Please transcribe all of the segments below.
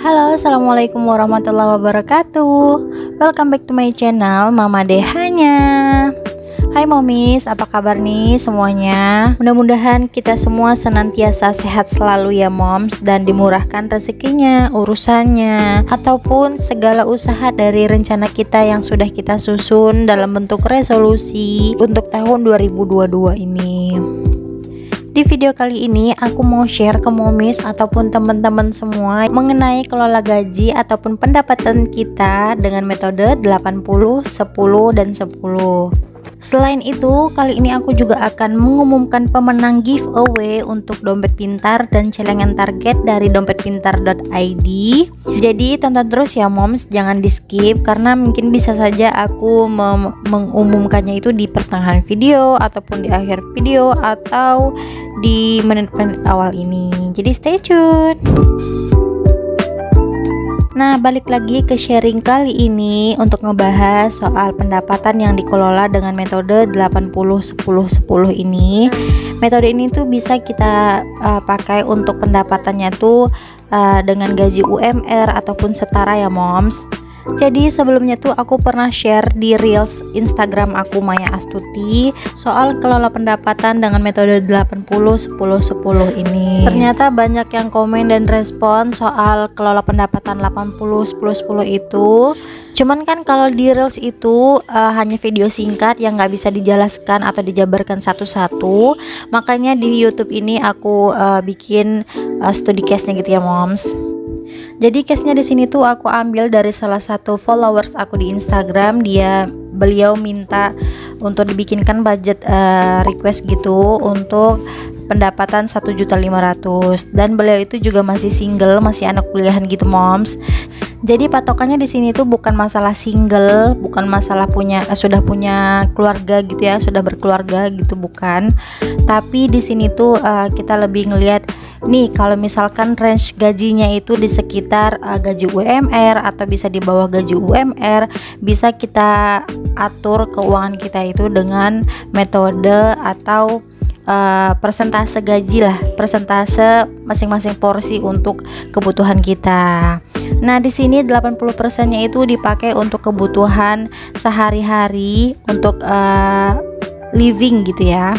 Halo, assalamualaikum warahmatullahi wabarakatuh. Welcome back to my channel Mama Dehanya. Hai momis, apa kabar nih semuanya? Mudah-mudahan kita semua senantiasa sehat selalu ya moms, dan dimurahkan rezekinya, urusannya, ataupun segala usaha dari rencana kita yang sudah kita susun dalam bentuk resolusi untuk tahun 2022 ini. Di video kali ini aku mau share ke momis ataupun teman-teman semua mengenai kelola gaji ataupun pendapatan kita dengan metode 80, 10, dan 10. Selain itu, kali ini aku juga akan mengumumkan pemenang giveaway untuk dompet pintar dan celengan target dari dompetpintar.id. Jadi tonton terus ya moms, jangan di skip karena mungkin bisa saja aku mengumumkannya itu di pertengahan video ataupun di akhir video atau di menit-menit awal ini. Jadi stay tune. Nah, balik lagi ke sharing kali ini untuk ngebahas soal pendapatan yang dikelola dengan metode 80 10 10 ini. Metode ini tuh bisa kita pakai untuk pendapatannya tuh dengan gaji UMR ataupun setara ya moms. Jadi sebelumnya tuh aku pernah share di reels Instagram aku Maya Astuti soal kelola pendapatan dengan metode 80 10 10 ini. Ternyata banyak yang komen dan respon soal kelola pendapatan 80 10 10 itu. Cuman kan kalau di reels itu hanya video singkat yang nggak bisa dijelaskan atau dijabarkan satu-satu. Makanya di YouTube ini aku bikin studi case-nya gitu ya moms. Jadi case-nya di sini tuh aku ambil dari salah satu followers aku di Instagram. Beliau minta untuk dibikinkan budget request gitu untuk pendapatan 1.500.000, dan beliau itu juga masih single, masih anak kuliahan gitu moms. Jadi patokannya di sini tuh bukan masalah single, bukan masalah sudah punya keluarga gitu ya, sudah berkeluarga gitu, bukan. Tapi di sini tuh kita lebih ngelihat nih, kalau misalkan range gajinya itu di sekitar gaji UMR atau bisa di bawah gaji UMR, bisa kita atur keuangan kita itu dengan metode atau persentase gaji lah, persentase masing-masing porsi untuk kebutuhan kita. Nah, di sini 80%-nya itu dipakai untuk kebutuhan sehari-hari untuk living gitu ya.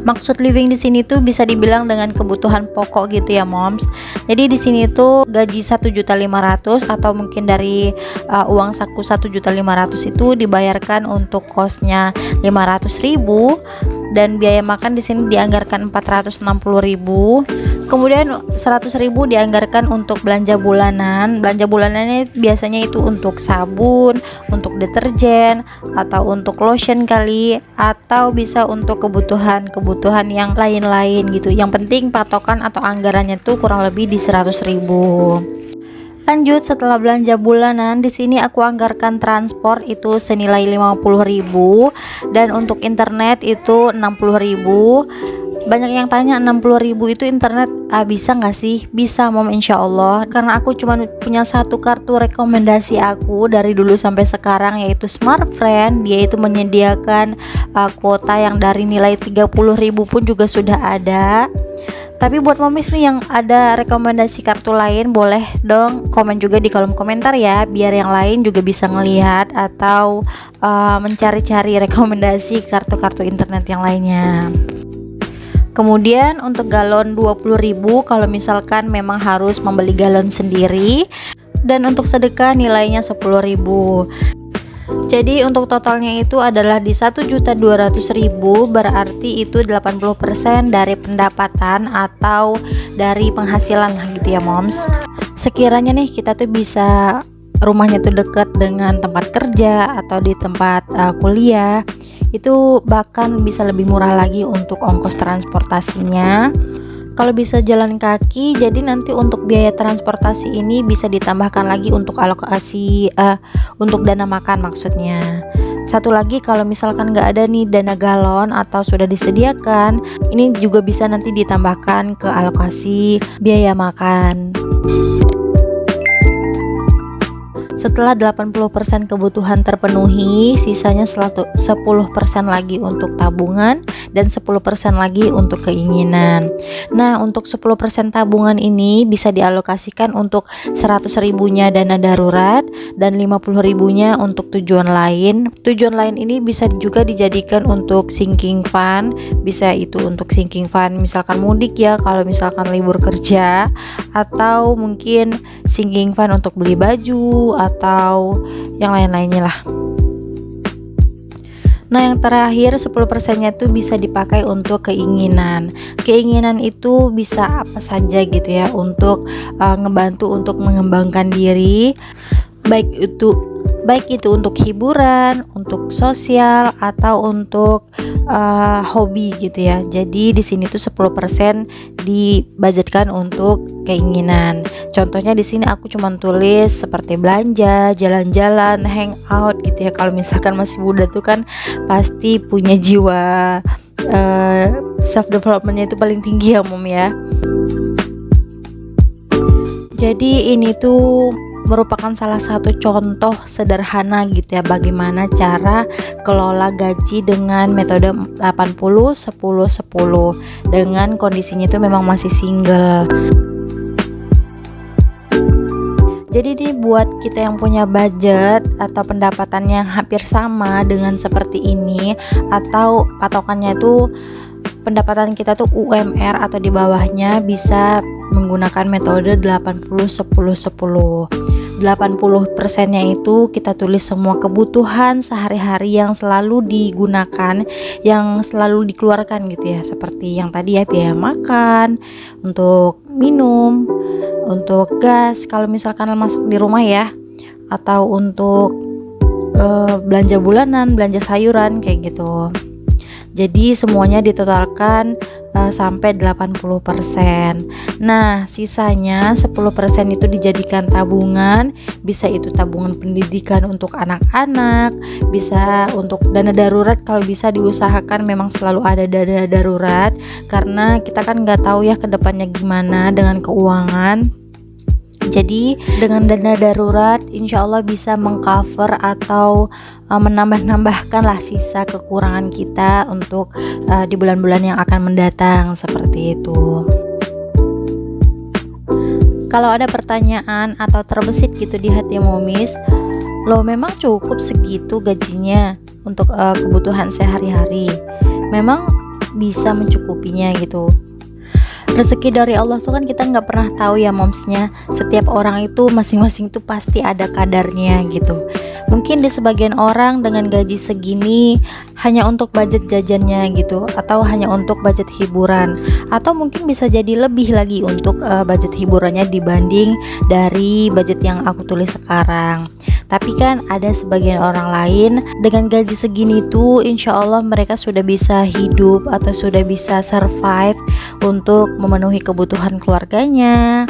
Maksud living di sini tuh bisa dibilang dengan kebutuhan pokok gitu ya moms. Jadi di sini tuh gaji 1.500.000 atau mungkin dari uang saku 1.500.000 itu dibayarkan untuk kosnya 500.000, dan biaya makan di sini dianggarkan 460.000. Kemudian 100.000 dianggarkan untuk belanja bulanan. Belanja bulanannya biasanya itu untuk sabun, untuk deterjen, atau untuk lotion kali, atau bisa untuk kebutuhan yang lain-lain gitu. Yang penting patokan atau anggarannya tuh kurang lebih di 100.000. Lanjut, setelah belanja bulanan, di sini aku anggarkan transport itu senilai 50.000, dan untuk internet itu 60.000. Banyak yang tanya 60.000 itu internet bisa nggak sih? Bisa mom, insya Allah. Karena aku cuma punya satu kartu rekomendasi aku dari dulu sampai sekarang, yaitu Smartfren. Dia itu menyediakan kuota yang dari nilai 30.000 pun juga sudah ada. Tapi buat momis nih yang ada rekomendasi kartu lain, boleh dong komen juga di kolom komentar ya, biar yang lain juga bisa ngelihat atau mencari-cari rekomendasi kartu-kartu internet yang lainnya. Kemudian untuk galon 20.000 kalau misalkan memang harus membeli galon sendiri, dan untuk sedekah nilainya 10.000. Jadi untuk totalnya itu adalah di 1.200.000, berarti itu 80% dari pendapatan atau dari penghasilan gitu ya moms. Sekiranya nih kita tuh bisa rumahnya tuh deket dengan tempat kerja atau di tempat kuliah, itu bahkan bisa lebih murah lagi untuk ongkos transportasinya. Kalau bisa jalan kaki, jadi nanti untuk biaya transportasi ini bisa ditambahkan lagi untuk alokasi untuk dana makan maksudnya. Satu lagi, kalau misalkan nggak ada nih dana galon atau sudah disediakan, ini juga bisa nanti ditambahkan ke alokasi biaya makan. Setelah 80% kebutuhan terpenuhi, sisanya 10% lagi untuk tabungan dan 10% lagi untuk keinginan. Nah, untuk 10% tabungan ini bisa dialokasikan untuk 100 ribunya dana darurat dan 50 ribunya untuk tujuan lain. Tujuan lain ini bisa juga dijadikan untuk sinking fund, bisa itu untuk sinking fund misalkan mudik ya, kalau misalkan libur kerja, atau mungkin sinking fund untuk beli baju atau yang lain-lainnya lah. Nah, yang terakhir 10%-nya itu bisa dipakai untuk keinginan. Keinginan itu bisa apa saja gitu ya, untuk ngebantu untuk mengembangkan diri, baik itu untuk hiburan, untuk sosial, atau untuk hobi gitu ya. Jadi di sini tuh 10% dibudgetkan untuk keinginan. Contohnya di sini aku cuma tulis seperti belanja, jalan-jalan, hangout gitu ya. Kalau misalkan masih muda tuh kan pasti punya jiwa self developmentnya itu paling tinggi ya Mom ya. Jadi ini tuh merupakan salah satu contoh sederhana gitu ya, bagaimana cara kelola gaji dengan metode 80 10 10 dengan kondisinya itu memang masih single. Jadi ini buat kita yang punya budget atau pendapatan yang hampir sama dengan seperti ini, atau patokannya itu pendapatan kita tuh UMR atau di bawahnya, bisa menggunakan metode 80 10 10. 80%-nya itu kita tulis semua kebutuhan sehari-hari yang selalu digunakan, yang selalu dikeluarkan gitu ya, seperti yang tadi ya, biaya makan, untuk minum, untuk gas kalau misalkan masak di rumah ya, atau untuk belanja bulanan, belanja sayuran kayak gitu. Jadi semuanya ditotalkan sampai 80%. Nah, sisanya 10% itu dijadikan tabungan, bisa itu tabungan pendidikan untuk anak-anak, bisa untuk dana darurat. Kalau bisa diusahakan memang selalu ada dana darurat, karena kita kan nggak tahu ya kedepannya gimana dengan keuangan. Jadi dengan dana darurat insya Allah bisa mengcover atau menambah-nambahkan lah sisa kekurangan kita untuk di bulan-bulan yang akan mendatang, seperti itu. Kalau ada pertanyaan atau terbesit gitu di hati Momis, loh memang cukup segitu gajinya untuk kebutuhan sehari-hari, memang bisa mencukupinya gitu? Rezeki dari Allah tuh kan kita nggak pernah tahu ya momsnya. Setiap orang itu masing-masing tuh pasti ada kadarnya gitu. Mungkin di sebagian orang dengan gaji segini hanya untuk budget jajannya gitu, atau hanya untuk budget hiburan, atau mungkin bisa jadi lebih lagi untuk budget hiburannya dibanding dari budget yang aku tulis sekarang. Tapi kan ada sebagian orang lain dengan gaji segini tuh insya Allah mereka sudah bisa hidup atau sudah bisa survive untuk memenuhi kebutuhan keluarganya.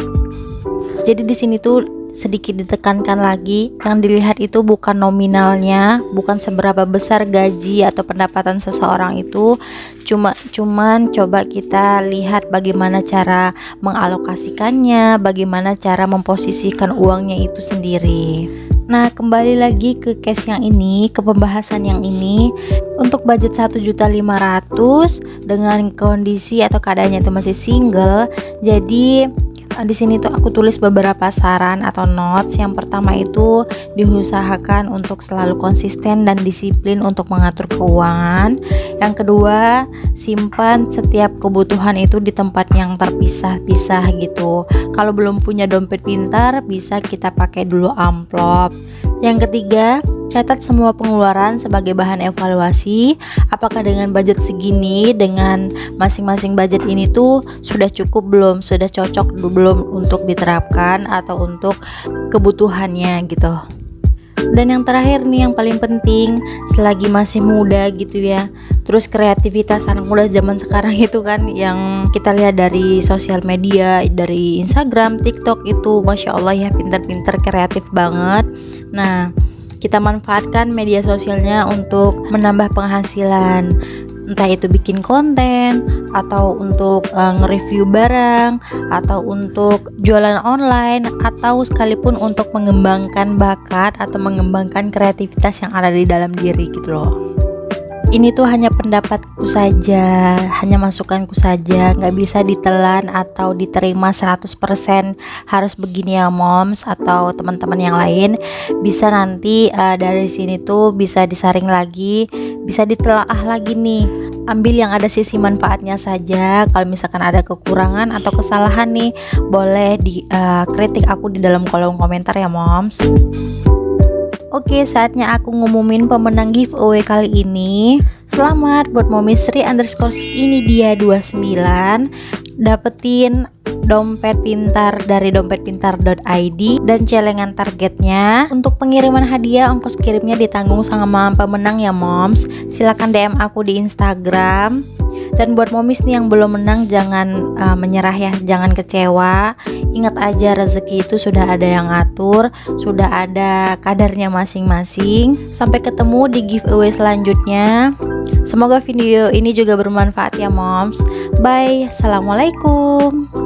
Jadi di sini tuh sedikit ditekankan lagi, yang dilihat itu bukan nominalnya, bukan seberapa besar gaji atau pendapatan seseorang itu, cuman coba kita lihat bagaimana cara mengalokasikannya, bagaimana cara memposisikan uangnya itu sendiri. Nah, kembali lagi ke case yang ini, ke pembahasan yang ini. Untuk budget 1.500.000 dengan kondisi atau keadaannya itu masih single. Jadi di sini tuh aku tulis beberapa saran atau notes. Yang pertama itu diusahakan untuk selalu konsisten dan disiplin untuk mengatur keuangan. Yang kedua, simpan setiap kebutuhan itu di tempat yang terpisah-pisah gitu. Kalau belum punya dompet pintar, bisa kita pakai dulu amplop. Yang ketiga, catat semua pengeluaran sebagai bahan evaluasi. Apakah dengan budget segini, dengan masing-masing budget ini tuh sudah cukup belum, sudah cocok belum untuk diterapkan atau untuk kebutuhannya gitu. Dan yang terakhir nih, yang paling penting, selagi masih muda gitu ya, terus kreativitas anak muda zaman sekarang itu kan yang kita lihat dari sosial media, dari Instagram, TikTok itu Masya Allah ya, pinter-pinter, kreatif banget. Nah, kita manfaatkan media sosialnya untuk menambah penghasilan. entah itu bikin konten atau untuk nge-review barang atau untuk jualan online atau sekalipun untuk mengembangkan bakat atau mengembangkan kreativitas yang ada di dalam diri gitu loh. Ini tuh hanya pendapatku saja, hanya masukanku saja, nggak bisa ditelan atau diterima 100% harus begini ya moms atau teman-teman yang lain. Bisa nanti dari sini tuh bisa disaring lagi, bisa ditelaah lagi nih. Ambil yang ada sisi manfaatnya saja. Kalau misalkan ada kekurangan atau kesalahan nih, boleh kritik aku di dalam kolom komentar ya moms. Oke, saatnya aku ngumumin pemenang giveaway kali ini. Selamat buat Mommy Sri _ ini dia 29 dapetin dompet pintar dari dompetpintar.id dan celengan targetnya. Untuk pengiriman hadiah ongkos kirimnya ditanggung sama pemenang ya moms. Silahkan DM aku di Instagram. Dan buat momis nih yang belum menang, jangan menyerah ya, jangan kecewa. Ingat aja rezeki itu sudah ada yang ngatur, sudah ada kadarnya masing-masing. Sampai ketemu di giveaway selanjutnya. Semoga video ini juga bermanfaat ya moms. Bye, assalamualaikum.